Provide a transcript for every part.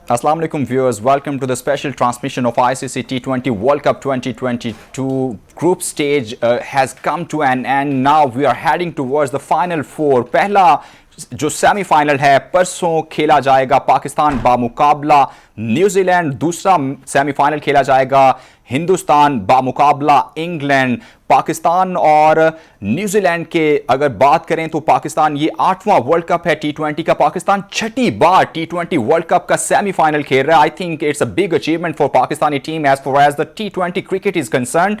Assalamu alaikum viewers, welcome to the special transmission of ICC T20 World Cup 2022. Group stage has come to an end. Now we are heading towards the final four. पहला जो semifinal है परसों खेला जाएगा Pakistan बामुकाबला New Zealand. दूसरा semifinal खेला जाएगा Hindustan बामुकाबला England. Pakistan और न्यूजीलैंड के अगर बात करें तो पाकिस्तान ये 8वां वर्ल्ड कप है T20 का। पाकिस्तान छठी बार T20 वर्ल्ड कप का सेमीफाइनल खेल रहा है। I think it's a big achievement for Pakistani team as far as the T20 cricket is concern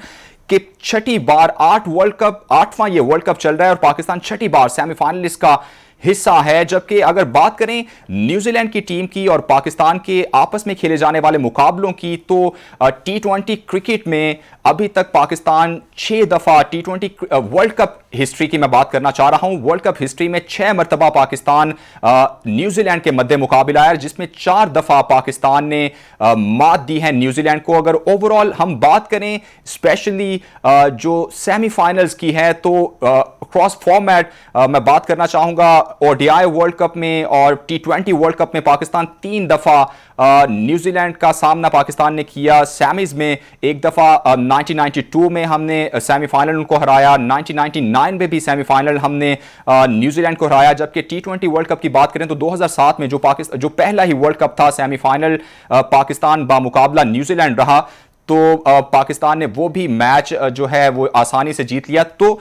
कि छठी बार 8वां ये वर्ल्ड कप चल रहा है और पाकिस्तान छठी बार सेमीफाइनलिस्ट का हिस्सा है। जबकि अगर बात करें न्यूजीलैंड की टीम की और पाकिस्तान के आपस में खेले जाने वाले मुकाबलों की तो T20 क्रिकेट में अभी तक पाकिस्तान 6 दफा T20 वर्ल्ड कप हिस्ट्री की मैं बात करना चाह रहा हूं। वर्ल्ड कप हिस्ट्री में 6 मरतबा पाकिस्तान न्यूजीलैंड के मध्य मुकाबला है, जिसमें 4 दफा पाकिस्तान ने मात दी है न्यूजीलैंड को। अगर ओवरऑल हम बात करें स्पेशली जो सेमीफाइनल्स की है तो क्रॉस फॉर्मेट मैं बात करना चाहूंगा। ओडीआई वर्ल्ड कप में और T20 वर्ल्ड कप में पाकिस्तान 3 दफा न्यूजीलैंड का सामना पाकिस्तान ने किया। सेमीज में एक दफा 1992 में हमने सेमीफाइनल उनको हराया, 1999 में भी सेमीफाइनल हमने न्यूजीलैंड को हराया। जबकि T20 वर्ल्ड कप की बात करें तो 2007 में जो पहला ही वर्ल्ड कप था सेमीफाइनल पाकिस्तान बामुकाबला न्यूजीलैंड रहा, तो पाकिस्तान ने वो भी मैच जो है वो आसानी से जीत लिया। तो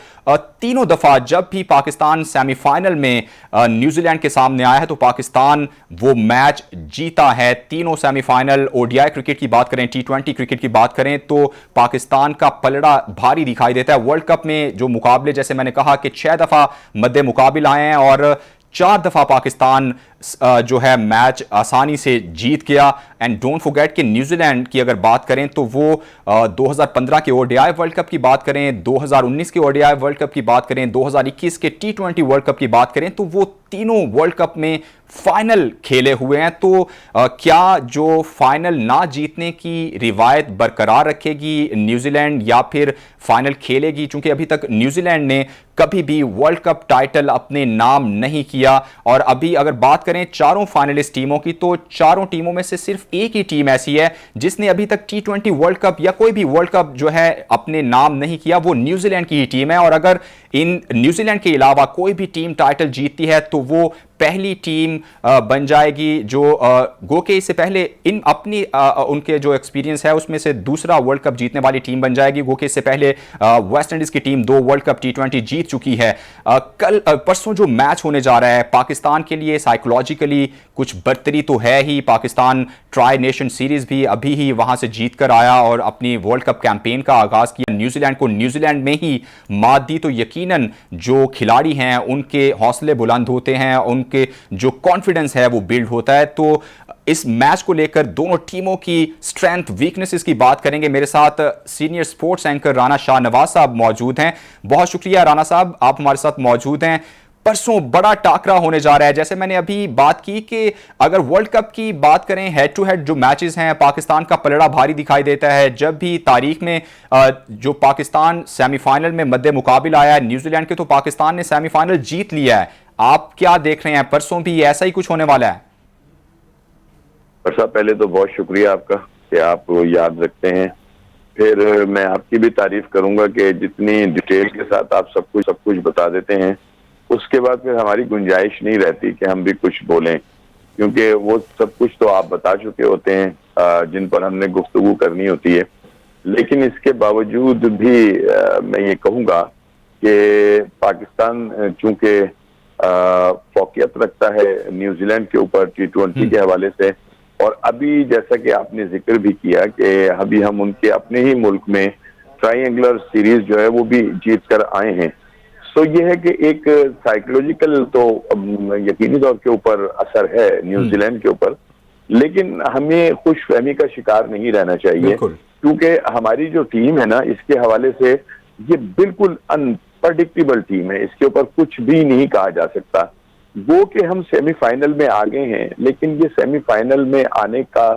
तीनों दफा जब भी पाकिस्तान सेमीफाइनल में न्यूजीलैंड के सामने आया है तो पाकिस्तान वो मैच जीता है। तीनों सेमीफाइनल ओडीआई क्रिकेट की बात करें, T20 क्रिकेट की बात करें तो पाकिस्तान का पलड़ा भारी दिखाई देता है। वर्ल्ड कप में जो मुकाबले जैसे मैंने कहा कि 6 दफा मध्य मुकाबले आए हैं और 4 दफा पाकिस्तान जो है मैच आसानी से जीत गया। एंड डोंट फॉरगेट कि न्यूजीलैंड की अगर बात करें तो वो 2015 के ओडीआई वर्ल्ड कप की बात करें, 2019 के ओडीआई वर्ल्ड कप की बात करें, 2021 के T20 वर्ल्ड कप की बात करें तो वो तीनों वर्ल्ड कप में फाइनल खेले हुए हैं। तो क्या जो फाइनल ना जीतने की रिवायत बरकरार रखेगी न्यूजीलैंड या फिर फाइनल खेलेगी? चूंकि अभी तक न्यूजीलैंड ने कभी भी वर्ल्ड कप टाइटल अपने नाम नहीं किया। और अभी अगर बात करें चारों फाइनलिस्ट टीमों की तो चारों टीमों में से सिर्फ एक ही टीम ऐसी है जिसने अभी तक T20 वर्ल्ड कप या कोई भी वर्ल्ड कप जो है अपने नाम नहीं किया, वो न्यूजीलैंड की ही टीम है। और अगर इन न्यूजीलैंड के अलावा कोई भी टीम टाइटल जीतती है तो वो पहली टीम बन जाएगी जो गो के इससे पहले इन अपनी उनके जो एक्सपीरियंस है उसमें से दूसरा वर्ल्ड कप जीतने वाली टीम बन जाएगी। गो के इससे पहले वेस्ट इंडीज की टीम 2 वर्ल्ड कप T20 जीत चुकी है। कल परसों जो मैच होने जा रहा है पाकिस्तान के लिए साइकोलॉजिकली कुछ बर्तरी तो है ही। पाकिस्तान ट्राई नेशन सीरीज भी अभी ही वहां से जीत कर आया और अपनी वर्ल्ड कप कैंपेन का आगाज किया। न्यूजीलैंड को न्यूजीलैंड में ही मात दी तो यकीनन जो खिलाड़ी हैं उनके हौसले बुलंद होते हैं, उनके जो कॉन्फिडेंस है वो बिल्ड होता है। तो इस मैच को लेकर दोनों टीमों की स्ट्रेंथ वीकनेसेस की बात करेंगे। मेरे साथ senior sports anchor Rana Shahnawaz साहब मौजूद हैं। बहुत शुक्रिया राना साहब, आप हमारे साथ मौजूद हैं। परसों बड़ा टाकरा होने जा रहा है। जैसे मैंने अभी बात की कि अगर वर्ल्ड कप की बात करें हेड टू हेड जो मैचेस हैं पाकिस्तान का पलड़ा भारी दिखाई देता है। जब भी तारीख में जो पाकिस्तान सेमीफाइनल में मध्य मुकाबला आया है न्यूजीलैंड के तो पाकिस्तान ने सेमीफाइनल जीत लिया है। आप क्या देख रहे हैं, परसों भी ऐसा ही कुछ होने वाला है? साहब पहले तो बहुत शुक्रिया आपका कि आप याद रखते हैं। फिर मैं आपकी भी तारीफ करूंगा कि जितनी डिटेल के साथ आप सब कुछ बता देते हैं, उसके बाद फिर हमारी गुंजाइश नहीं रहती कि हम भी कुछ बोलें, क्योंकि वो सब कुछ तो आप बता चुके होते हैं जिन पर हमने गुफ्तगू करनी होती है। लेकिन इसके बावजूद भी मैं ये कहूँगा कि पाकिस्तान चूंकि फौकियत रखता है न्यूजीलैंड के ऊपर T20 के हवाले से, और अभी जैसा कि आपने जिक्र भी किया कि अभी हम उनके अपने ही मुल्क में ट्रायंगुलर सीरीज जो है वो भी जीत कर आए हैं। तो ये है कि एक साइकोलॉजिकल तो यकीनी तौर के ऊपर असर है न्यूजीलैंड के ऊपर, लेकिन हमें खुशफहमी का शिकार नहीं रहना चाहिए, क्योंकि हमारी जो टीम है ना इसके हवाले से ये बिल्कुल अनप्रडिक्टेबल टीम है। इसके ऊपर कुछ भी नहीं कहा जा सकता। वो कि हम सेमीफाइनल में आ गए हैं, लेकिन ये सेमीफाइनल में आने का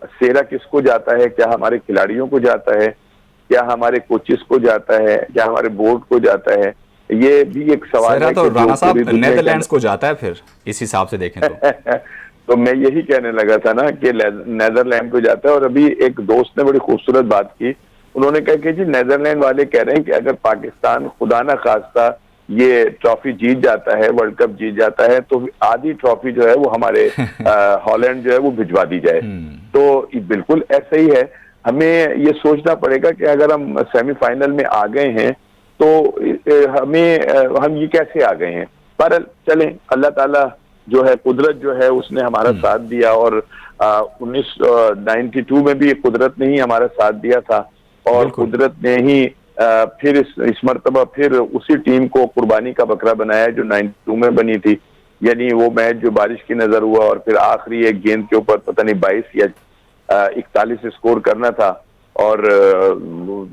सेरा किसको जाता है? क्या हमारे खिलाड़ियों को जाता है, क्या हमारे कोचेस को जाता है, क्या हमारे बोर्ड को जाता है? ये भी एक सवाल है। तो राणा साहब नेदरलैंड्स को जाता है फिर इस हिसाब से देखें तो तो मैं यही कहने लगा था ना कि नेदरलैंड को जाता है। और अभी एक दोस्त ने बड़ी खूबसूरत बात की, उन्होंने कहा कि जी नेदरलैंड वाले कह रहे हैं कि अगर पाकिस्तान खुदा ना खास्ता ये ट्रॉफी जीत जाता है, वर्ल्ड कप जीत जाता है, तो आधी ट्रॉफी जो है वो हमारे हॉलैंड जो है वो भिजवा दी जाए। तो बिल्कुल ऐसा ही है। हमें ये सोचना पड़ेगा कि अगर हम सेमीफाइनल में आ गए हैं तो हम ये कैसे आ गए हैं। पर चलें, अल्लाह ताला जो है, कुदरत जो है उसने हमारा साथ दिया। और 1992 में भी कुदरत ने ही हमारा साथ दिया था, और कुदरत ने ही फिर इस मर्तबा फिर उसी टीम को कुर्बानी का बकरा बनाया जो 92 में बनी थी। यानी वो मैच जो बारिश की नजर हुआ और फिर आखिरी एक गेंद के ऊपर पता नहीं 22 या 41 स्कोर करना था, और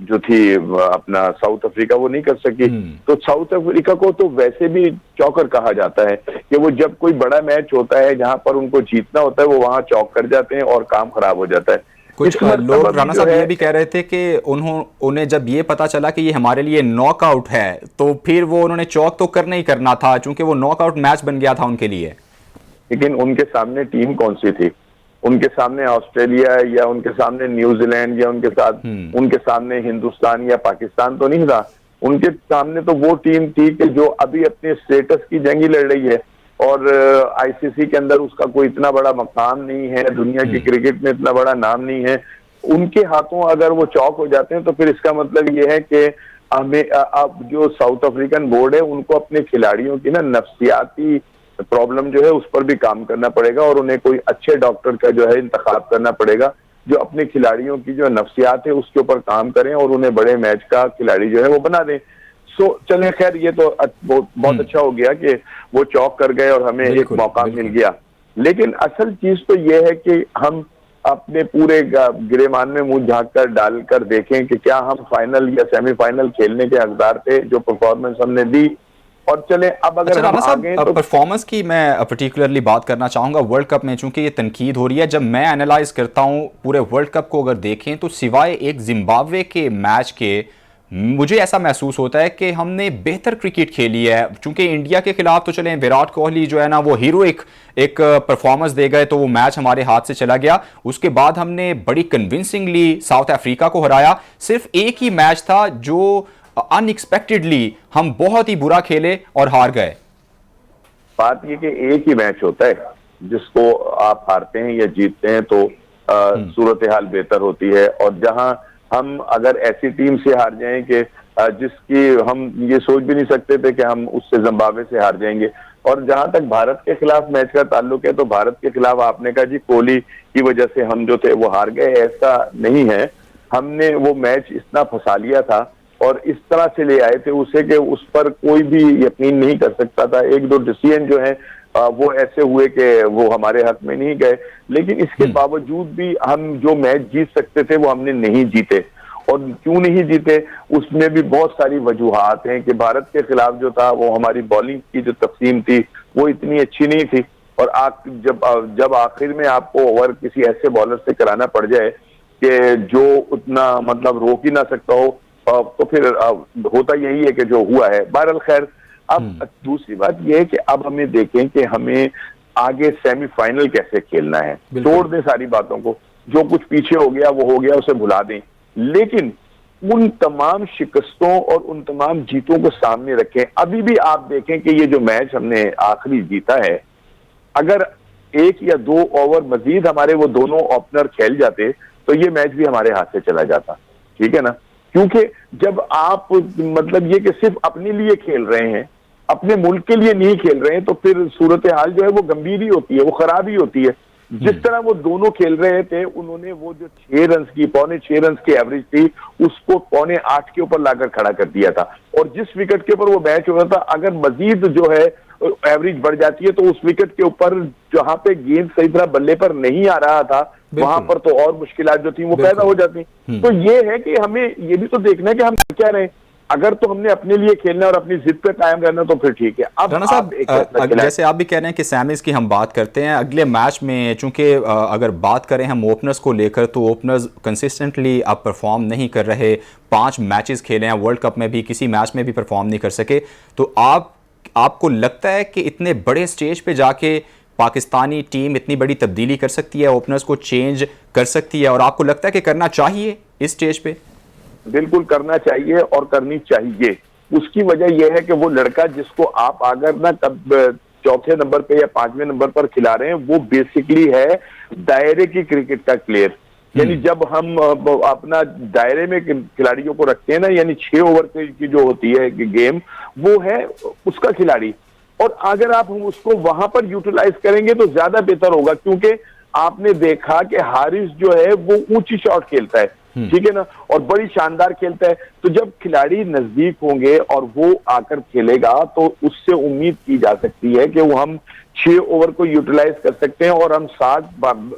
जो थी अपना साउथ अफ्रीका वो नहीं कर सकी। तो साउथ अफ्रीका को तो वैसे भी चौकर कहा जाता है कि वो जब कोई बड़ा मैच होता है जहां पर उनको जीतना होता है वो वहां चौक कर जाते हैं और काम खराब हो जाता है। कुछ लोग राणा साहब ये भी कह रहे थे कि उन्हें जब ये पता चला कि ये हमारे लिए नॉकआउट है तो फिर वो उन्होंने चौक तो करना ही करना था, क्योंकि वो नॉकआउट मैच बन गया था उनके लिए। लेकिन उनके सामने टीम कौन सी थी? उनके सामने ऑस्ट्रेलिया या उनके सामने न्यूजीलैंड या उनके सामने हिंदुस्तान या पाकिस्तान तो नहीं था। उनके सामने तो वो टीम थी कि जो अभी अपने स्टेटस की जंग लड़ रही है, और आईसीसी के अंदर उसका कोई इतना बड़ा मकाम नहीं है, दुनिया की क्रिकेट में इतना बड़ा नाम नहीं है। उनके हाथों अगर वो चौक हो जाते हैं तो फिर इसका मतलब ये है कि हमें अब जो साउथ अफ्रीकन बोर्ड है उनको अपने खिलाड़ियों की ना नफ्सियाती प्रॉब्लम जो है उस पर भी काम करना पड़ेगा, और उन्हें कोई अच्छे डॉक्टर का जो है इंतखाब करना पड़ेगा जो अपने खिलाड़ियों की जो नफ्सियात है उसके ऊपर काम करें और उन्हें बड़े मैच का खिलाड़ी जो है वो बना दें। चलें, खैर ये तो बहुत अच्छा हो गया कि वो चौक कर गए और हमें एक मौका मिल गया। लेकिन असल चीज तो ये है कि हम अपने पूरे गिरेमान में मुंह झाँक कर डालकर देखें कि क्या हम फाइनल या सेमीफाइनल खेलने के हकदार थे, जो परफॉर्मेंस हमने दी। और चले अब अगर हम आ गए तो परफॉर्मेंस की मैं पर्टिकुलरली बात करना चाहूंगा वर्ल्ड कप में, चूंकि ये तनकीद हो रही है। जब मैं एनालाइज करता हूं पूरे वर्ल्ड कप को अगर देखें तो सिवाय एक जिम्बाब्वे के मैच के मुझे ऐसा महसूस होता है कि हमने बेहतर क्रिकेट खेली है। चूंकि इंडिया के खिलाफ तो चलें विराट कोहली जो है ना वो हीरोइक एक परफॉर्मेंस दे गए तो वो मैच हमारे हाथ से चला गया। उसके बाद हमने बड़ी कन्विंसिंगली साउथ अफ्रीका को हराया। सिर्फ एक ही मैच था जो अनएक्सपेक्टेडली हम बहुत ही बुरा खेले और हार गए। बात ये कि एक ही मैच होता है, जिसको आप हारते हैं या जीतते हैं तो सूरत हाल बेहतर होती है। और जहां हम अगर ऐसी टीम से हार जाएं कि जिसकी हम ये सोच भी नहीं सकते थे कि हम उससे जिम्बाब्वे से हार जाएंगे। और जहां तक भारत के खिलाफ मैच का ताल्लुक है तो भारत के खिलाफ आपने कहा जी कोहली की वजह से हम जो थे वो हार गए, ऐसा नहीं है। हमने वो मैच इतना फंसा लिया था और इस तरह से ले आए थे उसे कि उस पर कोई भी यकीन नहीं कर सकता था। एक दो डिसीजन जो है वो ऐसे हुए कि वो हमारे हक में नहीं गए, लेकिन इसके बावजूद भी हम जो मैच जीत सकते थे वो हमने नहीं जीते। और क्यों नहीं जीते उसमें भी बहुत सारी वजूहात हैं कि भारत के खिलाफ जो था वो हमारी बॉलिंग की जो तकसीम थी वो इतनी अच्छी नहीं थी। और जब आखिर में आपको ओवर किसी ऐसे बॉलर से कराना पड़ जाए कि जो उतना मतलब रोक ही ना सकता हो, तो फिर होता यही है कि जो हुआ है। बहरहाल खैर, अब दूसरी बात यह है कि अब हमें देखें कि हमें आगे सेमीफाइनल कैसे खेलना है। छोड़ दें सारी बातों को, जो कुछ पीछे हो गया वो हो गया, उसे भुला दें। लेकिन उन तमाम शिकस्तों और उन तमाम जीतों को सामने रखें। अभी भी आप देखें कि ये जो मैच हमने आखिरी जीता है, अगर एक या दो ओवर मजीद हमारे वो दोनों ओपनर खेल जाते तो ये मैच भी हमारे हाथ से चला जाता। ठीक है ना? क्योंकि जब आप मतलब ये कि सिर्फ अपने लिए खेल रहे हैं, अपने मुल्क के लिए नहीं खेल रहे हैं, तो फिर सूरत हाल जो है वो गंभीर ही होती है, वो खराब ही होती है। जिस तरह वो दोनों खेल रहे थे, उन्होंने वो जो 6 रन की पौने 6 रन की एवरेज थी उसको पौने 8 के ऊपर लाकर खड़ा कर दिया था। और जिस विकेट के ऊपर वो मैच हो रहा था, अगर मजीद जो है एवरेज बढ़ जाती है तो उस विकेट के ऊपर जहां पे गेंद सही तरह बल्ले पर नहीं आ रहा था वहां पर तो और मुश्किलात जो थी वो पैदा हो जाती। तो ये है कि हमें ये भी तो देखना है कि हम क्या रहे। अगर तो हमने अपने लिए खेलना और अपनी जिद पे कायम रहना तो फिर ठीक है। अब राणा साहब, जैसे आप भी कह रहे हैं कि सैमीज की हम बात करते हैं, अगले मैच में चूंकि अगर बात करें हम ओपनर्स को लेकर तो ओपनर्स कंसिस्टेंटली अब परफॉर्म नहीं कर रहे। 5 मैचेस खेले हैं वर्ल्ड कप में भी, किसी मैच में भी परफॉर्म नहीं कर सके। तो आपको लगता है कि इतने बड़े स्टेज पे जाके पाकिस्तानी टीम इतनी बड़ी तब्दीली कर सकती है, ओपनर्स को चेंज कर सकती है, और आपको लगता है कि करना चाहिए इस स्टेज पे? बिल्कुल करना चाहिए और करनी चाहिए। उसकी वजह यह है कि वो लड़का जिसको आप अगर ना तब चौथे नंबर पे या पांचवें नंबर पर खिला रहे हैं, वो बेसिकली है दायरे की क्रिकेट का प्लेयर। यानी जब हम अपना दायरे में खिलाड़ियों को रखते हैं ना, यानी 6 ओवर की जो होती है गेम, वो है उसका खिलाड़ी। और अगर आप उसको वहां पर यूटिलाइज करेंगे तो ज्यादा बेहतर होगा, क्योंकि आपने देखा कि हारिस जो है वो ऊंची शॉट खेलता है, ठीक है ना, और बड़ी शानदार खेलता है। तो जब खिलाड़ी नजदीक होंगे और वो आकर खेलेगा तो उससे उम्मीद की जा सकती है कि वो हम 6 ओवर को यूटिलाइज कर सकते हैं और हम 7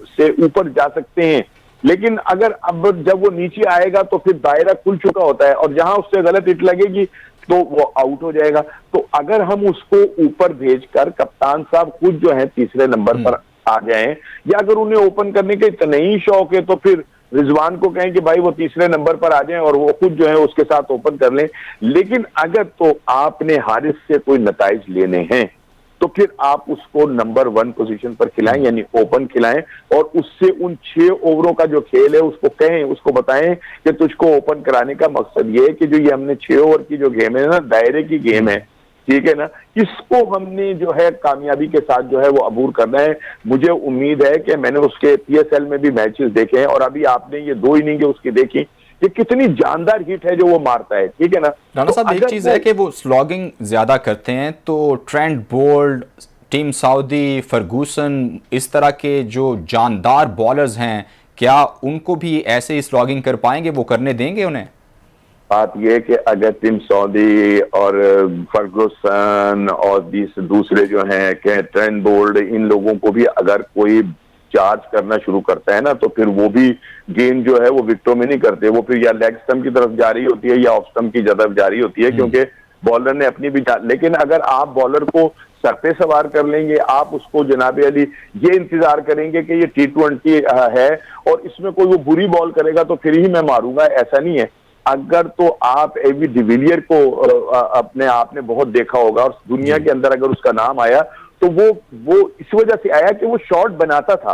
से ऊपर जा सकते हैं। लेकिन अगर अब जब वो नीचे आएगा तो फिर दायरा खुल चुका होता है, और जहां उससे गलत हिट लगेगी तो वो आउट हो जाएगा। तो अगर हम उसको ऊपर भेजकर कप्तान साहब खुद जो है तीसरे नंबर पर आ जाएं, या अगर उन्हें ओपन करने का इतना ही शौक है तो फिर रिजवान को कहें कि भाई वो तीसरे नंबर पर आ जाएं और वो खुद जो है उसके साथ ओपन कर लें। लेकिन अगर तो आपने हारिस से कोई नताइज लेने हैं तो फिर आप उसको नंबर 1 पोजीशन पर खिलाएं, यानी ओपन खिलाएं, और उससे उन 6 ओवरों का जो खेल है उसको कहें, उसको बताएं कि तुझको ओपन कराने का मकसद ये है कि जो ये हमने 6 ओवर की जो गेम है ना, दायरे की गेम है, ठीक है ना, इसको हमने जो है कामयाबी के साथ जो है वो अबूर करना है। मुझे उम्मीद है कि मैंने उसके PSL में भी मैचेस देखे हैं, और अभी आपने ये 2 इनिंग उसकी देखी, ये कितनी जानदार हिट है जो वो मारता है, ठीक है ना। राणा साहब, एक चीज है कि वो स्लॉगिंग ज्यादा करते हैं, तो Trent Boult, Tim Southee, Ferguson, इस तरह के जो जानदार बॉलर्स हैं, क्या उनको भी ऐसे ही स्लॉगिंग कर पाएंगे? वो करने देंगे उन्हें? बात यह कि अगर टीम सऊदी और फर्गूसन और दूसरे जो हैं के ट्रेंट बोल्ट, इन लोगों को भी अगर कोई चार्ज करना शुरू करता है ना, तो फिर वो भी गेंद जो है वो विकेटों में नहीं करते, वो फिर या लेग स्टंप की तरफ जा रही होती है या ऑफ स्टंप की तरफ जा रही होती है, क्योंकि बॉलर ने अपनी भी लेकिन अगर आप बॉलर को सर पे सवार कर लेंगे, आप उसको जनाबे अली ये इंतजार करेंगे कि ये T20 है और इसमें कोई वो बुरी बॉल करेगा तो फिर ही मैं मारूंगा, ऐसा नहीं है। अगर तो आप एबी डिविलियर को अपने आपने बहुत देखा होगा, और दुनिया के अंदर अगर उसका नाम आया तो वो इस वजह से आया कि वो शॉट बनाता था।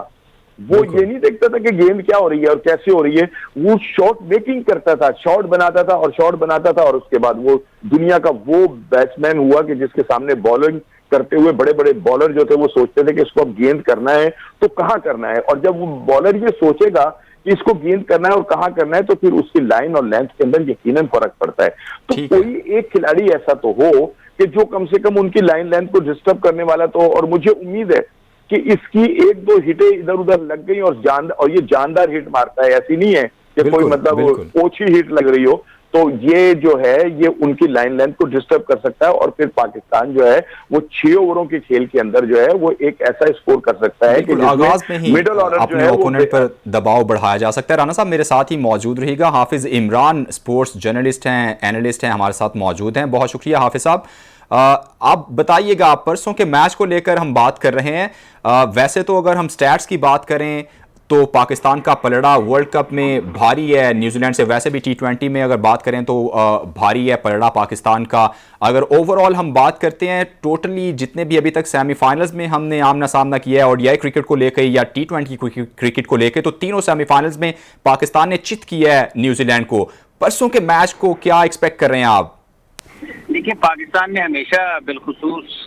वो ये नहीं देखता था कि गेंद क्या हो रही है और कैसे हो रही है, वो शॉट मेकिंग करता था, शॉट बनाता था और शॉट बनाता था, और उसके बाद वो दुनिया का वो बैट्समैन हुआ कि जिसके सामने बॉलिंग करते हुए बड़े बड़े बॉलर जो थे वो सोचते थे कि इसको अब गेंद करना है तो कहां करना है, और जब वो बॉलर ये सोचेगा कि इसको गेंद करना है और कहां करना है तो फिर उसकी लाइन और लेंथ के अंदर यकीनन फर्क पड़ता है। तो कोई एक खिलाड़ी ऐसा तो हो कि जो कम से कम उनकी लाइन लेंथ को डिस्टर्ब करने वाला तो, और मुझे उम्मीद है कि इसकी 1-2 हिटें इधर उधर लग गई, और ये जानदार हिट मारता है, ऐसी नहीं है कि कोई मतलब ओछी हिट लग रही हो, तो ये जो है ये उनकी लाइन लेंथ को डिस्टर्ब कर सकता है, और फिर पाकिस्तान जो है वो 6 ओवरों के खेल के अंदर जो है वो एक ऐसा स्कोर कर सकता है कि आगाज में ही मिडल ऑर्डर जो अपने है ओपोनेंट पर दबाव बढ़ाया जा सकता है। राणा साहब मेरे साथ ही मौजूद रहिएगा, हाफिज इमरान स्पोर्ट्स जर्नलिस्ट हैं, एनालिस्ट हैं, हमारे साथ मौजूद हैं। बहुत शुक्रिया हाफिज साहब। आप बताइएगा, परसों के मैच को लेकर हम बात कर रहे हैं। वैसे तो अगर हम स्टैट्स की बात करें तो पाकिस्तान का पलड़ा वर्ल्ड कप में भारी है न्यूजीलैंड से, वैसे भी T20 में अगर बात करें तो भारी है पलड़ा पाकिस्तान का। अगर ओवरऑल हम बात करते हैं टोटली जितने भी अभी तक सेमीफाइनल्स में हमने आमना सामना किया है ODI क्रिकेट को लेकर या T20 क्रिकेट को लेकर, तो तीनों सेमीफाइनल्स में पाकिस्तान ने चित किया है न्यूजीलैंड को। परसों के मैच को क्या एक्सपेक्ट कर रहे हैं आप? देखिए, पाकिस्तान ने हमेशा बिलखुसूस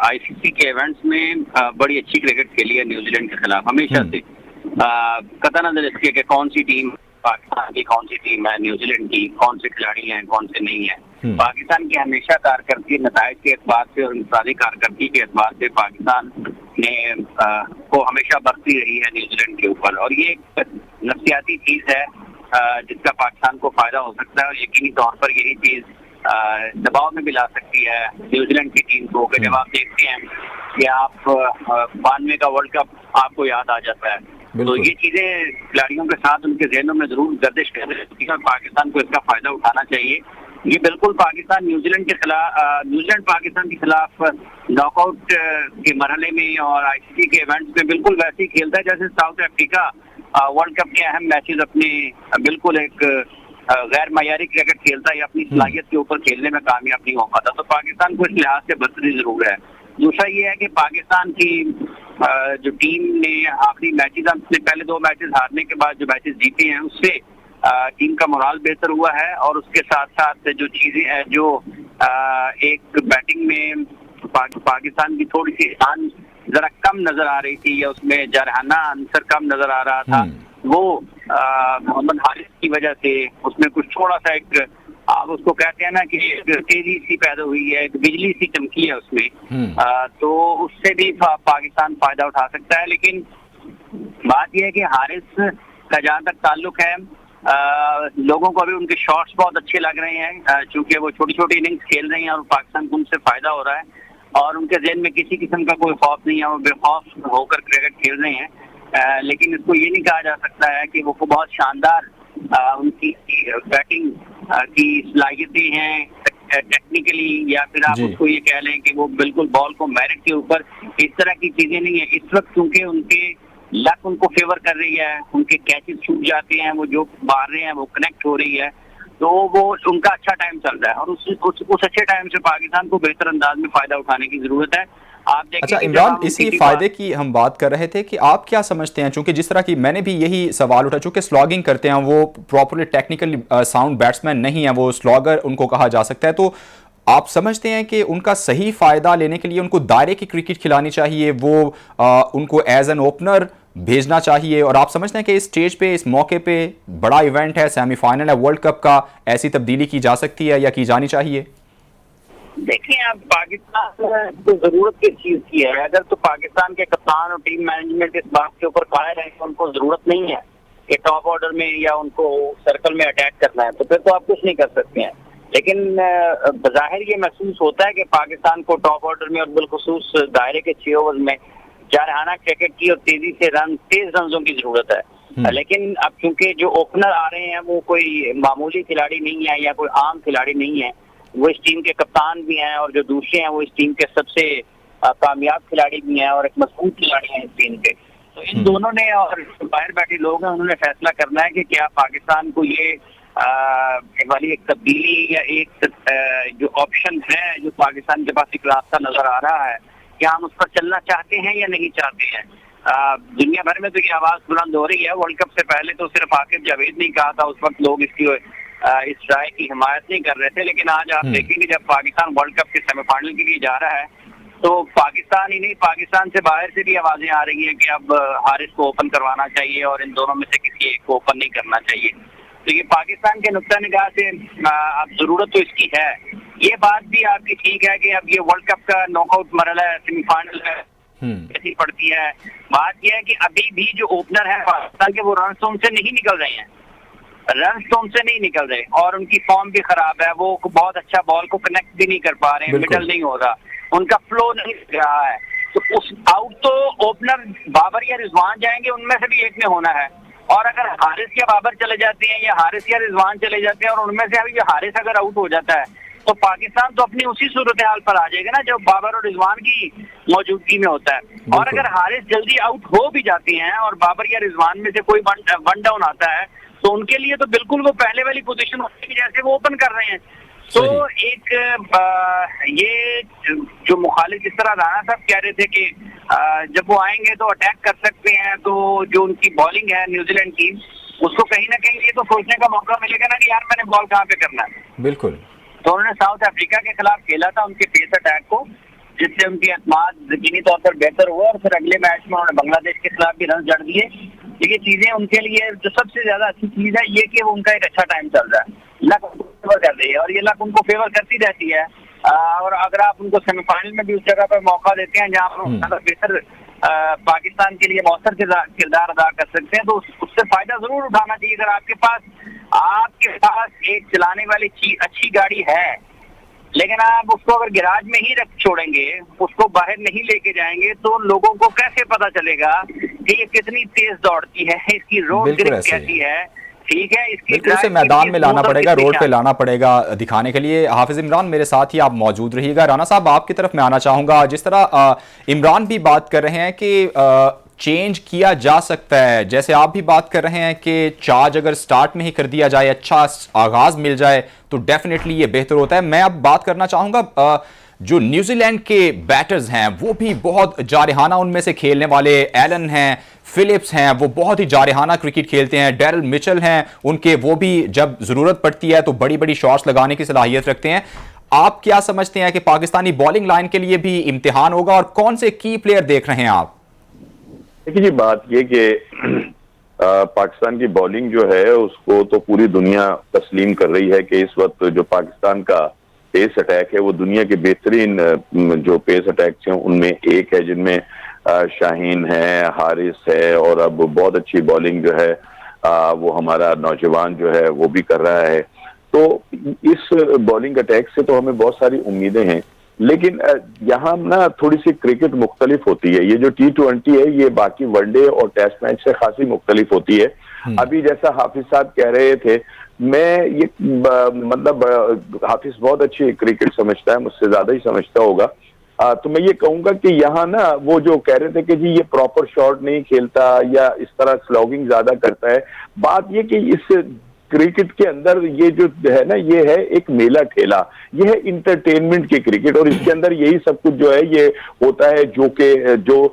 ICC के इवेंट्स में बड़ी अच्छी क्रिकेट खेली है न्यूजीलैंड के खिलाफ हमेशा से। कतई नजर इसके कि कौन सी टीम पाकिस्तान की, कौन सी टीम है न्यूजीलैंड की, कौन से खिलाड़ी हैं, कौन से नहीं है। पाकिस्तान की हमेशा कारकर्दगी नताइज के एतबार से और इंफरादी कारकर्दगी के एतबार से पाकिस्तान ने को हमेशा बरती रही है न्यूजीलैंड के ऊपर, और ये एक नफसियाती चीज है जिसका पाकिस्तान को फायदा हो सकता है, और यकीनी तौर पर यही चीज दबाव में भी ला सकती है न्यूजीलैंड की टीम को। जब आप देखते हैं कि आप 92 का वर्ल्ड कप आपको याद आ जाता है, तो ये चीजें खिलाड़ियों के साथ उनके जहनों में जरूर गर्दिश कर रही है, पाकिस्तान को इसका फायदा उठाना चाहिए। ये बिल्कुल पाकिस्तान न्यूजीलैंड के खिलाफ, न्यूजीलैंड पाकिस्तान के खिलाफ नॉकआउट के मरहले में और ICC के इवेंट्स में बिल्कुल वैसे ही खेलता है जैसे साउथ अफ्रीका वर्ल्ड कप के अहम मैचेस अपने बिल्कुल एक गैर मयारी क्रिकेट खेलता है या अपनी सलाहियत के ऊपर खेलने में कामयाब नहीं हो पाता। तो पाकिस्तान को इस लिहाज से बरतरी जरूर है। दूसरा ये है कि पाकिस्तान की जो टीम ने आखिरी मैचेस, अपने पहले 2 मैचेस हारने के बाद जो मैचेस जीते हैं उससे टीम का मोराल बेहतर हुआ है। और उसके साथ साथ जो चीजें हैं, जो एक बैटिंग में पाकिस्तान की थोड़ी सी शान जरा कम नजर आ रही थी, या उसमें जारहाना आंसर कम नजर आ रहा था, वो मोहम्मद हारिस की वजह से उसमें कुछ थोड़ा सा एक, आप उसको कहते हैं ना कि तेजी सी पैदा हुई है, एक बिजली सी चमकी है उसमें, तो उससे भी पाकिस्तान फायदा उठा सकता है। लेकिन बात यह है कि हारिस का जहाँ तक ताल्लुक है, लोगों को अभी उनके शॉट्स बहुत अच्छे लग रहे हैं, चूंकि वो छोटी छोटी इनिंग्स खेल रहे हैं और पाकिस्तान को उनसे फायदा हो रहा है, और उनके ज़हन में किसी किस्म का कोई खौफ नहीं है, वो बेखौफ होकर क्रिकेट खेल रहे हैं। लेकिन इसको ये नहीं कहा जा सकता है कि वो बहुत शानदार उनकी बैटिंग की सलाहियतें हैं टेक्निकली, या फिर आप उसको ये कह लें कि वो बिल्कुल बॉल को मेरिट के ऊपर, इस तरह की चीजें नहीं है। इस वक्त क्योंकि उनके लक उनको फेवर कर रही है, उनके कैचेस छूट जाते हैं, वो जो मार रहे हैं वो कनेक्ट हो रही है, तो वो उनका अच्छा टाइम चल रहा है, और उस अच्छे टाइम से पाकिस्तान को बेहतर अंदाज में फायदा उठाने की जरूरत है। आप देखिए, अच्छा इमरान, इसी फायदे की हम बात कर रहे थे कि आप क्या समझते हैं, चूंकि जिस तरह की मैंने भी यही सवाल उठा, चूंकि स्लॉगिंग करते हैं, वो प्रॉपरली टेक्निकली साउंड बैट्समैन नहीं है, वो स्लॉगर उनको कहा जा सकता है, तो आप समझते हैं कि उनका सही फायदा लेने के लिए उनको दायरे की क्रिकेट खिलानी चाहिए, वो उनको एज एन ओपनर भेजना चाहिए, और आप समझते हैं कि इस स्टेज पे, इस मौके पे, बड़ा इवेंट है, सेमीफाइनल है वर्ल्ड कप का, ऐसी तब्दीली की जा सकती है या की जानी चाहिए? देखिए, अब पाकिस्तान को जरूरत किस चीज की है? अगर तो पाकिस्तान के कप्तान और टीम मैनेजमेंट इस बात के ऊपर कायल है कि उनको जरूरत नहीं है कि टॉप ऑर्डर में या उनको सर्कल में अटैक करना है, तो फिर तो आप कुछ नहीं कर सकते हैं। लेकिन बज़ाहिर ये महसूस होता है कि पाकिस्तान को टॉप ऑर्डर में और बिलखुसूस दायरे के 6 ओवर में जारहाना क्रिकेट की और तेजी से तेज रनों की जरूरत है। लेकिन अब चूंकि जो ओपनर आ रहे हैं वो कोई मामूली खिलाड़ी नहीं है या कोई आम खिलाड़ी नहीं है, वो इस टीम के कप्तान भी हैं, और जो दूसरे हैं वो इस टीम के सबसे कामयाब खिलाड़ी भी हैं और एक मजबूत खिलाड़ी हैं इस टीम के। तो इन दोनों ने, और बाहर बैठे लोग हैं, उन्होंने फैसला करना है कि क्या पाकिस्तान को ये वाली एक तब्दीली या एक जो ऑप्शन है, जो पाकिस्तान के पास एक रास्ता नजर आ रहा है, क्या हम उस पर चलना चाहते हैं या नहीं चाहते हैं। दुनिया भर में तो ये आवाज बुलंद हो रही है। वर्ल्ड कप से पहले तो सिर्फ आकिब जावेद ने कहा था, उस वक्त लोग इसकी इस राय की हिमायत नहीं कर रहे थे, लेकिन आज आप देखेंगे जब पाकिस्तान वर्ल्ड कप के सेमीफाइनल के लिए जा रहा है, तो पाकिस्तान ही नहीं, पाकिस्तान से बाहर से भी आवाजें आ रही हैं कि अब हारिस को ओपन करवाना चाहिए और इन दोनों में से किसी एक को ओपन नहीं करना चाहिए। तो ये पाकिस्तान के नुक्ता निगाह से अब जरूरत तो इसकी है। ये बात भी आपकी ठीक है कि अब ये वर्ल्ड कप का नॉकआउट मरहला है, सेमीफाइनल है, कैसी पड़ती है। बात यह है कि अभी भी जो ओपनर है पाकिस्तान के, वो रन स्टोन से नहीं निकल रहे हैं, रन स्टोन से नहीं निकल रहे, और उनकी फॉर्म भी खराब है, वो बहुत अच्छा बॉल को कनेक्ट भी नहीं कर पा रहे हैं, मिडल नहीं हो रहा, उनका फ्लो नहीं रहा है। तो उस आउट तो ओपनर बाबर या रिजवान जाएंगे, उनमें से भी एक में होना है। और अगर हारिस या बाबर चले जाते हैं या हारिस या रिजवान चले जाते हैं और उनमें से अभी हारिस अगर आउट हो जाता है, तो पाकिस्तान तो अपनी उसी सूरत हाल पर आ जाएगा ना जो बाबर और रिजवान की मौजूदगी में होता है। और अगर हारिस जल्दी आउट हो भी जाती हैं और बाबर या रिजवान में से कोई वन डाउन आता है, तो उनके लिए तो बिल्कुल वो पहले वाली पोजीशन होती है जैसे वो ओपन कर रहे हैं। तो एक ये जो मुखालिफ, जिस तरह राणा साहब कह रहे थे कि जब वो आएंगे तो अटैक कर सकते हैं, तो जो उनकी बॉलिंग है न्यूजीलैंड की, उसको कहीं ना कहीं ये तो सोचने का मौका मिलेगा ना कि यार मैंने बॉल कहाँ पे करना है। बिल्कुल। तो उन्होंने साउथ अफ्रीका के खिलाफ खेला था उनके पेस अटैक को, जिससे उनकी एतमाद यकीनी तौर पर बेहतर हुआ, और फिर अगले मैच में उन्होंने बांग्लादेश के खिलाफ भी रन जड़ दिए। ये चीजें उनके लिए जो सबसे ज्यादा अच्छी चीज है ये कि उनका एक अच्छा टाइम चल रहा है, लक उनको फेवर कर रही है, और ये लक उनको फेवर करती रहती है। और अगर आप उनको सेमीफाइनल में भी उस जगह पर मौका देते हैं जहाँ पर ज्यादा बेहतर पाकिस्तान के लिए मौसर किरदार अदा कर सकते हैं, तो उससे फायदा जरूर उठाना चाहिए। अगर आपके पास एक चलाने वाली अच्छी गाड़ी है, लेकिन आप उसको अगर गैराज में ही रख छोड़ेंगे, उसको बाहर नहीं लेके जाएंगे, तो लोगों को कैसे पता चलेगा कि ये कितनी तेज दौड़ती है, इसकी रोड ग्रिप कैसी है। ठीक है, इसकी उसे मैदान में लाना पड़ेगा, रोड पे लाना पड़ेगा दिखाने के लिए। हाफिज इमरान मेरे साथ ही आप मौजूद रहिएगा। राणा साहब, आपकी तरफ मैं आना चाहूंगा। जिस तरह इमरान भी बात कर रहे हैं कि चेंज किया जा सकता है, जैसे आप भी बात कर रहे हैं कि चार्ज अगर स्टार्ट में ही कर दिया जाए, अच्छा आगाज मिल जाए, तो डेफिनेटली ये बेहतर होता है। मैं अब बात करना चाहूंगा जो न्यूजीलैंड के बैटर्स हैं वो भी बहुत जारहाना उनमें से खेलने वाले, एलन हैं, फिलिप्स हैं, वो बहुत ही जारहाना क्रिकेट खेलते हैं। डेरिल मिचेल हैं उनके, वो भी जब जरूरत पड़ती है तो बड़ी बड़ी शॉट्स लगाने की सलाहियत रखते हैं। आप क्या समझते हैं कि पाकिस्तानी बॉलिंग लाइन के लिए भी इम्तिहान होगा, और कौन से की प्लेयर देख रहे हैं आप? देखिए जी, बात ये कि पाकिस्तान की बॉलिंग जो है उसको तो पूरी दुनिया तस्लीम कर रही है कि इस वक्त जो पाकिस्तान का पेस अटैक है वो दुनिया के बेहतरीन जो पेस अटैक्स हैं उनमें एक है, जिनमें शाहीन है, हारिस है, और अब बहुत अच्छी बॉलिंग जो है वो हमारा नौजवान जो है वो भी कर रहा है। तो इस बॉलिंग अटैक से तो हमें बहुत सारी उम्मीदें हैं, लेकिन यहाँ ना थोड़ी सी क्रिकेट मुख्तलिफ होती है। ये जो T20 है ये बाकी वनडे और टेस्ट मैच से खासी मुख्तलिफ होती है। अभी जैसा हाफिज साहब कह रहे थे, मैं ये मतलब हाफिज बहुत अच्छी क्रिकेट समझता है, मुझसे ज्यादा ही समझता होगा। तो मैं ये कहूंगा कि यहाँ ना वो जो कह रहे थे कि जी ये प्रॉपर शॉट नहीं खेलता या इस तरह स्लॉगिंग ज्यादा करता है, बात ये कि इस क्रिकेट के अंदर ये जो है ना, ये है एक मेला ठेला, ये है इंटरटेनमेंट की क्रिकेट, और इसके अंदर यही सब कुछ जो है ये होता है जो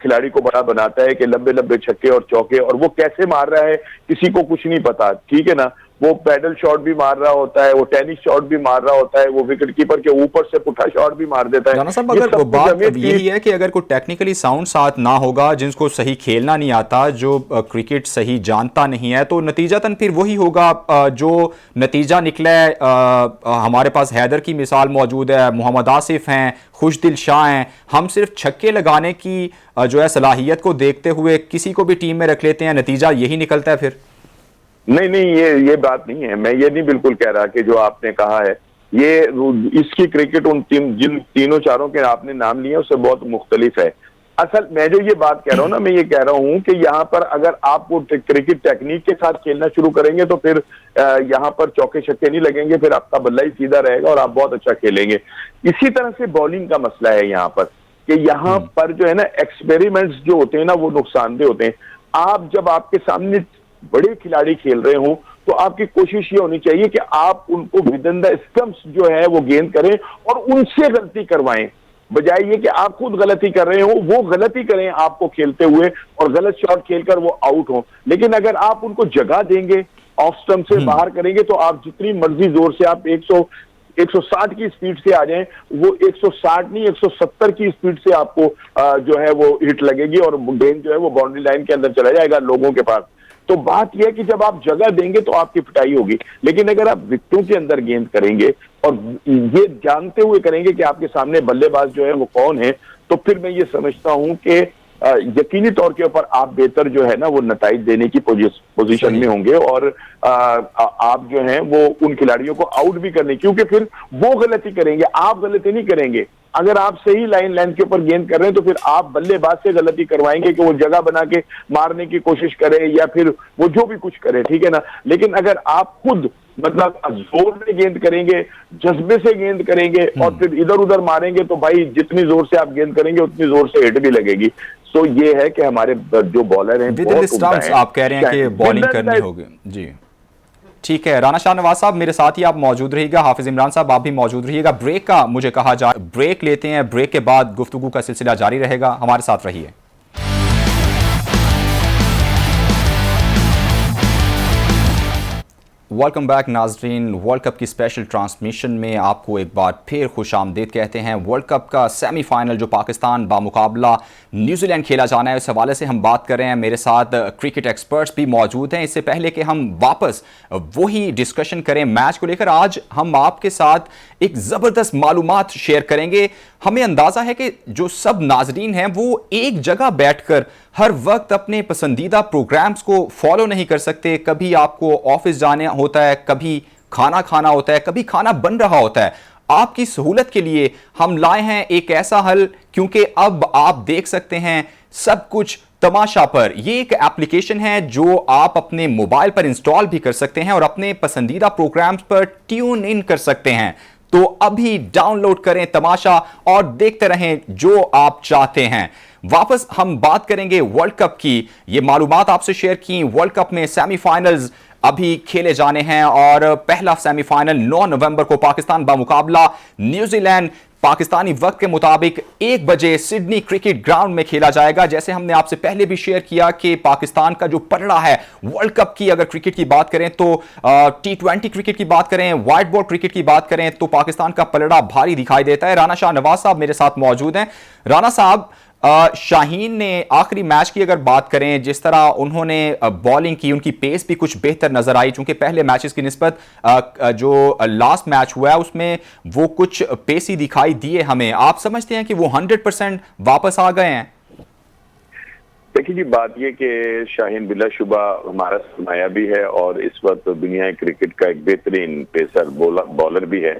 खिलाड़ी को बड़ा बनाता है कि लंबे लंबे छक्के और चौके, और वो कैसे मार रहा है किसी को कुछ नहीं पता, ठीक है ना। वो पैडल शॉट भी मार रहा होता है, वो टेनिस शॉट भी मार रहा होता है, वो विकेट कीपर के ऊपर से पुट्ठा शॉट भी मार देता है। राना साहब, अगर वो बात यही है कि अगर कोई टेक्निकली साउंड साथ ना होगा, जिसको सही खेलना नहीं आता, जो क्रिकेट सही जानता नहीं है, तो नतीजतन फिर वही होगा जो नतीजा निकला है। हमारे पास हैदर की मिसाल मौजूद है, मोहम्मद आसिफ हैं, खुशदिल शाह हैं। हम सिर्फ छक्के लगाने की जो है सलाहियत को देखते हुए किसी को भी टीम में रख लेते हैं, नतीजा यही निकलता है फिर। नहीं, ये बात नहीं है। मैं ये नहीं बिल्कुल कह रहा कि जो आपने कहा है ये इसकी क्रिकेट जिन तीनों चारों के आपने नाम लिए उससे बहुत मुख्तलिफ है। असल मैं जो ये बात कह रहा हूँ ना, मैं ये कह रहा हूँ कि यहाँ पर अगर आपको क्रिकेट टेक्निक के साथ खेलना शुरू करेंगे तो फिर यहाँ पर चौके छक्के नहीं लगेंगे, फिर आपका बल्ला ही सीधा रहेगा और आप बहुत अच्छा खेलेंगे। इसी तरह से बॉलिंग का मसला है यहाँ पर कि यहाँ पर जो है ना एक्सपेरिमेंट्स जो होते हैं ना वो नुकसानदेह होते हैं। आप जब आपके सामने बड़े खिलाड़ी खेल रहे हो तो आपकी कोशिश ये होनी चाहिए कि आप उनको विद इन द स्टंप्स जो है वो गेंद करें और उनसे गलती करवाएं, बजाय ये कि आप खुद गलती कर रहे हो वो गलती करें आपको खेलते हुए और गलत शॉट खेलकर वो आउट हो। लेकिन अगर आप उनको जगह देंगे, ऑफ स्टंप से बाहर करेंगे, तो आप जितनी मर्जी जोर से आप 160 की स्पीड से आ जाएं, वो 160 नहीं 170 की स्पीड से आपको जो है वो हिट लगेगी और गेंद जो है वो बाउंड्री लाइन के अंदर चला जाएगा लोगों के पास। तो बात यह है कि जब आप जगह देंगे तो आपकी पिटाई होगी, लेकिन अगर आप विकेटों के अंदर गेंद करेंगे और ये जानते हुए करेंगे कि आपके सामने बल्लेबाज जो है वो कौन है, तो फिर मैं ये समझता हूं कि यकीनी तौर के ऊपर आप बेहतर जो है ना वो नताइज देने की पोजीशन में होंगे और आप जो हैं वो उन खिलाड़ियों को आउट भी करने, क्योंकि फिर वो गलती करेंगे, आप गलती नहीं करेंगे। अगर आप सही लाइन के ऊपर गेंद कर रहे हैं तो फिर आप बल्लेबाज से गलती करवाएंगे कि वो जगह बना के मारने की कोशिश करे या फिर वो जो भी कुछ करे, ठीक है ना। लेकिन अगर आप खुद मतलब जोर में गेंद करेंगे, जज्बे से गेंद करेंगे और फिर इधर उधर मारेंगे, तो भाई जितनी जोर से आप गेंद करेंगे उतनी जोर से हिट भी लगेगी। तो ये है कि हमारे जो बॉलर हैं आप कह रहे हैं कि बॉलिंग करनी होगी। जी ठीक है, राना शाह नवाज साहब मेरे साथ ही आप मौजूद रहिएगा, हाफिज इमरान साहब आप भी मौजूद रहिएगा। ब्रेक का मुझे कहा जाए, ब्रेक लेते हैं, ब्रेक के बाद गुफ्तगू का सिलसिला जारी रहेगा, हमारे साथ रहिए। वेलकम बैक नाजरीन, वर्ल्ड कप की स्पेशल ट्रांसमिशन में आपको एक बार फिर खुश आमदीद कहते हैं। वर्ल्ड कप का सेमीफाइनल जो पाकिस्तान बामुकाबला न्यूजीलैंड खेला जाना है, उस हवाले से हम बात कर रहे हैं। मेरे साथ क्रिकेट एक्सपर्ट्स भी मौजूद हैं। इससे पहले कि हम वापस वही डिस्कशन करें मैच को लेकर, आज हम आपके साथ एक ज़बरदस्त मालूमात शेयर करेंगे। हमें अंदाज़ा है कि जो सब नाजरीन हैं वो एक जगह बैठकर हर वक्त अपने पसंदीदा प्रोग्राम्स को फॉलो नहीं कर सकते। कभी आपको ऑफिस जाने होता है, कभी खाना खाना होता है, कभी खाना बन रहा होता है। आपकी सहूलत के लिए हम लाए हैं एक ऐसा हल, क्योंकि अब आप देख सकते हैं सब कुछ तमाशा पर। ये एक एप्लीकेशन है जो आप अपने मोबाइल पर इंस्टॉल भी कर सकते हैं और अपने पसंदीदा प्रोग्राम्स पर ट्यून इन कर सकते हैं। तो अभी डाउनलोड करें तमाशा और देखते रहें जो आप चाहते हैं। वापस हम बात करेंगे वर्ल्ड कप की। ये मालूमात आपसे शेयर की, वर्ल्ड कप में सेमीफाइनल्स अभी खेले जाने हैं और पहला सेमीफाइनल 9 नवंबर को पाकिस्तान बामुकाबला न्यूजीलैंड पाकिस्तानी वक्त के मुताबिक 1 बजे सिडनी क्रिकेट ग्राउंड में खेला जाएगा। जैसे हमने आपसे पहले भी शेयर किया कि पाकिस्तान का जो पलड़ा है वर्ल्ड कप की, अगर क्रिकेट की बात करें तो T20 क्रिकेट की बात करें, व्हाइट बॉल क्रिकेट की बात करें तो पाकिस्तान का पलड़ा भारी दिखाई देता है। राना शाह नवाज साहब मेरे साथ मौजूद हैं। राना साहब, शाहीन ने आखिरी मैच की अगर बात करें, जिस तरह उन्होंने बॉलिंग की, उनकी पेस भी कुछ बेहतर नजर आई, चूंकि पहले मैचेस की निस्बत जो लास्ट मैच हुआ है उसमें वो कुछ पेसी दिखाई दिए हमें। आप समझते हैं कि वो 100% वापस आ गए हैं? देखिए जी, बात ये कि शाहीन बिलाशुबा हमारा सरमाया भी है और इस वक्त दुनिया क्रिकेट का एक बेहतरीन पेसर बॉलर भी है,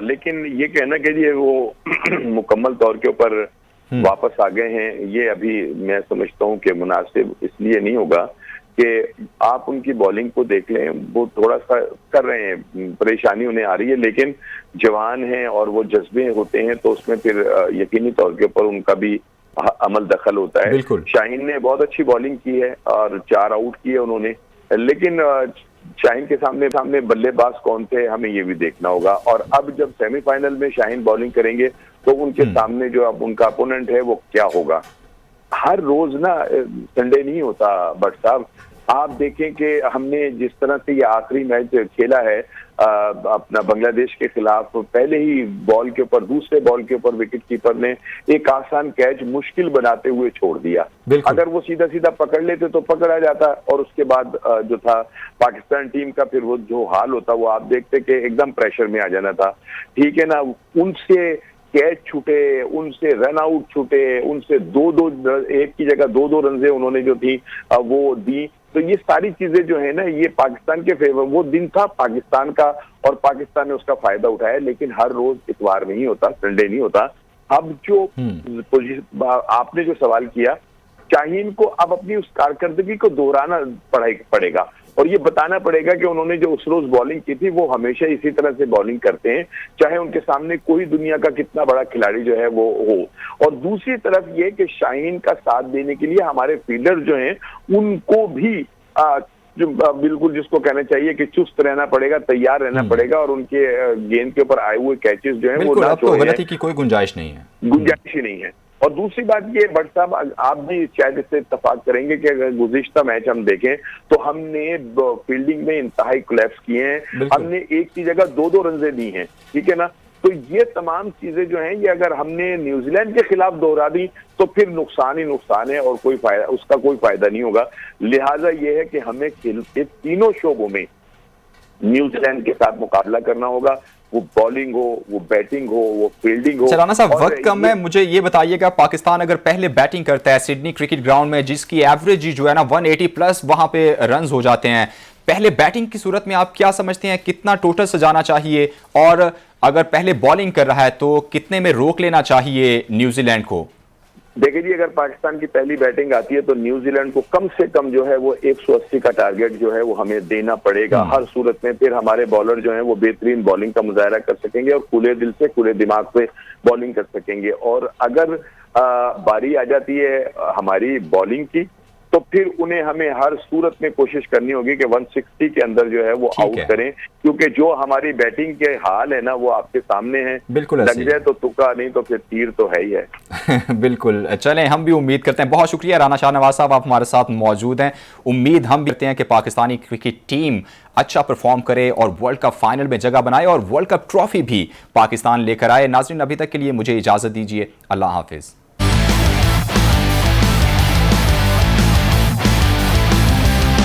लेकिन ये कहना कि जी वो मुकम्मल तौर के ऊपर वापस आ गए हैं, ये अभी मैं समझता हूं कि मुनासिब इसलिए नहीं होगा कि आप उनकी बॉलिंग को देख लें। वो थोड़ा सा कर रहे हैं, परेशानी उन्हें आ रही है, लेकिन जवान हैं और वो जज्बे होते हैं तो उसमें फिर यकीनी तौर के ऊपर उनका भी अमल दखल होता है। शाहीन ने बहुत अच्छी बॉलिंग की है और 4 आउट किए उन्होंने, लेकिन शाहीन के सामने बल्लेबाज कौन थे हमें ये भी देखना होगा। और अब जब सेमीफाइनल में शाहीन बॉलिंग करेंगे तो उनके सामने जो अब उनका अपोनेंट है वो क्या होगा। हर रोज ना संडे नहीं होता बट साहब, आप देखें कि हमने जिस तरह से ये आखिरी मैच खेला है अपना बांग्लादेश के खिलाफ, पहले ही बॉल के ऊपर, दूसरे बॉल के ऊपर विकेट कीपर ने एक आसान कैच मुश्किल बनाते हुए छोड़ दिया। अगर वो सीधा सीधा पकड़ लेते तो पकड़ा जाता और उसके बाद जो था पाकिस्तान टीम का फिर वो जो हाल होता वो आप देखते कि एकदम प्रेशर में आ जाना था। ठीक है ना, उनसे कैच छूटे, उनसे रन आउट छूटे, उनसे 2-2 एक की जगह 2-2 रन उन्होंने जो थी वो दी। तो ये सारी चीजें जो है ना, ये पाकिस्तान के फेवर, वो दिन था पाकिस्तान का और पाकिस्तान ने उसका फायदा उठाया। लेकिन हर रोज इतवार नहीं होता, संडे नहीं होता। अब जो आपने जो सवाल किया, शाहीन को अब अपनी उस कारकर्दगी को दोहराना पड़ेगा और ये बताना पड़ेगा कि उन्होंने जो उस रोज बॉलिंग की थी वो हमेशा इसी तरह से बॉलिंग करते हैं, चाहे उनके सामने कोई दुनिया का कितना बड़ा खिलाड़ी जो है वो हो। और दूसरी तरफ ये कि शाहीन का साथ देने के लिए हमारे फील्डर जो हैं उनको भी जो बिल्कुल जिसको कहना चाहिए कि चुस्त रहना पड़ेगा, तैयार रहना पड़ेगा और उनके गेंद के ऊपर आए हुए कैचेस जो है वो ना तो गलती की कोई गुंजाइश नहीं है, गुंजाइश ही नहीं है। और दूसरी बात ये भट्ट साहब, आप भी शायद इससे इत्तेफाक करेंगे कि अगर गुज़िश्ता मैच हम देखें तो हमने फील्डिंग में इंतहाई कोलैप्स किए हैं, हमने एक की जगह 2-2 रन दी हैं, ठीक है ना। तो ये तमाम चीजें जो हैं ये अगर हमने न्यूजीलैंड के खिलाफ दोहरा दी तो फिर नुकसान ही नुकसान है और कोई फायदा, उसका कोई फायदा नहीं होगा। लिहाजा ये है कि हमें तीनों शोबों में न्यूजीलैंड के साथ मुकाबला करना होगा, वो बॉलिंग हो, वो बैटिंग हो, वो फील्डिंग हो। राना साहब, वक्त कम है, मुझे ये बताइएगा, पाकिस्तान अगर पहले बैटिंग करता है सिडनी क्रिकेट ग्राउंड में, जिसकी एवरेज जो है ना 180 प्लस वहां पे रन हो जाते हैं, पहले बैटिंग की सूरत में आप क्या समझते हैं कितना टोटल सजाना चाहिए, और अगर पहले बॉलिंग कर रहा है तो कितने में रोक लेना चाहिए न्यूजीलैंड को? देखिए जी, अगर पाकिस्तान की पहली बैटिंग आती है तो न्यूजीलैंड को कम से कम जो है वो 180 का टारगेट जो है वो हमें देना पड़ेगा हर सूरत में। फिर हमारे बॉलर जो है वो बेहतरीन बॉलिंग का मुजाहरा कर सकेंगे और खुले दिल से, खुले दिमाग से बॉलिंग कर सकेंगे। और अगर बारी आ जाती है हमारी बॉलिंग की तो फिर उन्हें हमें हर सूरत में कोशिश करनी होगी कि 160 के अंदर जो है वो आउट करें, क्योंकि जो हमारी बैटिंग के हाल है ना वो आपके सामने है। बिल्कुल, लग जाए तो तुक्का, नहीं तो फिर तीर तो है ही है। बिल्कुल, चलें, हम भी उम्मीद करते हैं। बहुत शुक्रिया राना शाह नवाज साहब, आप हमारे साथ मौजूद हैं। उम्मीद हम भी करते हैं कि पाकिस्तानी क्रिकेट टीम अच्छा परफॉर्म करे और वर्ल्ड कप फाइनल में जगह बनाए और वर्ल्ड कप ट्रॉफी भी पाकिस्तान लेकर आए। नाज़रीन, अभी तक के लिए मुझे इजाजत दीजिए, अल्लाह हाफिज।